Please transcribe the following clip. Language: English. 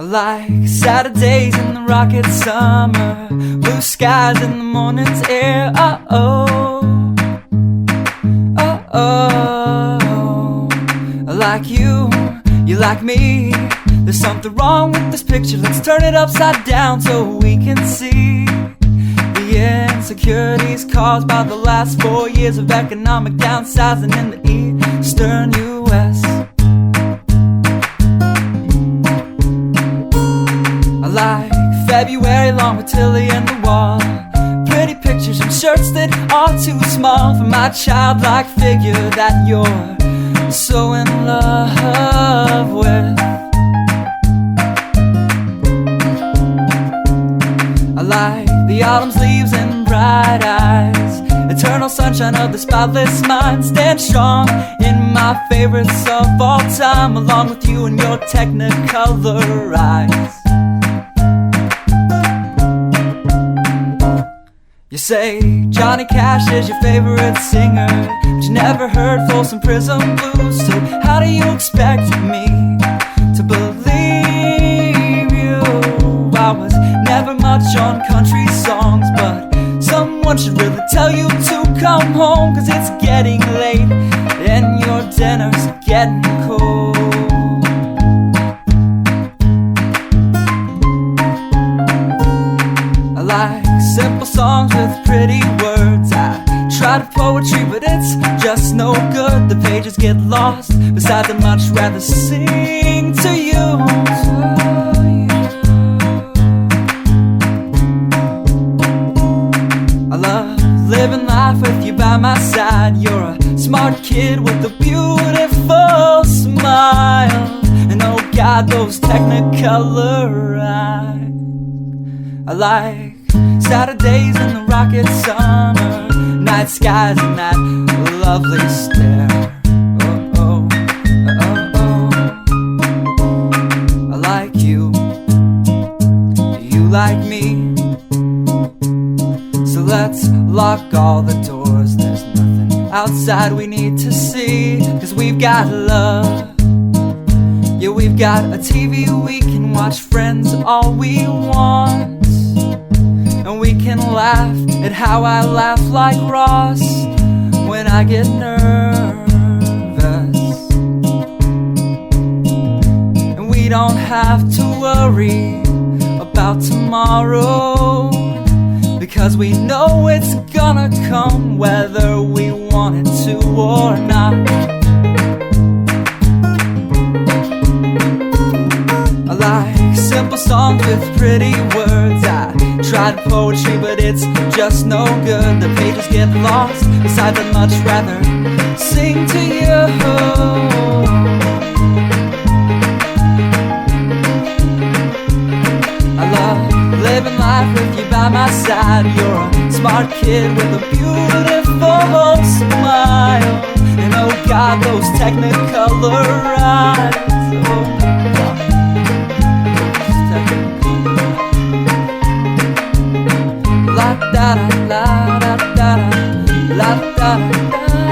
Like Saturdays in the rocket summer, blue skies in the morning's air. Oh-oh, oh-oh. Like you like me. There's something wrong with this picture. Let's turn it upside down so we can see the insecurities caused by the last 4 years of economic downsizing in the eastern U.S. Like February long with Tilly and the wall, pretty pictures and shirts that are too small for my childlike figure that you're so in love with. I like the autumn's leaves and bright eyes, eternal sunshine of the spotless mind. Stand strong in my favorites of all time, along with you and your technicolor eyes. You say Johnny Cash is your favorite singer, but you never heard Folsom Prison Blues. So how do you expect me to believe you? I was never much on country songs, but someone should really tell you to come home, 'cause it's getting late and your dinner's getting cold. I like simple songs with pretty words. I tried poetry, but it's just no good. The pages get lost. Besides, I'd much rather sing to you. I love living life with you by my side. You're a smart kid with a beautiful smile, and oh God, those technicolor eyes. I like Saturdays in the rocket summer, night skies and that lovely stare. Oh, oh, oh, oh. I like you, you like me. So let's lock all the doors, there's nothing outside we need to see, 'cause we've got love. Yeah, we've got a TV we can watch, Friends all we want. And we can laugh at how I laugh like Ross when I get nervous. And we don't have to worry about tomorrow, because we know it's gonna come whether we want it to or not. I like simple songs with pretty words. I tried poetry, but it's just no good. The pages get lost. Besides, I'd much rather sing to you. I love living life with you by my side. You're a smart kid with a beautiful smile, and oh God, those technicolor eyes. Oh God. La da da la da da da la da da.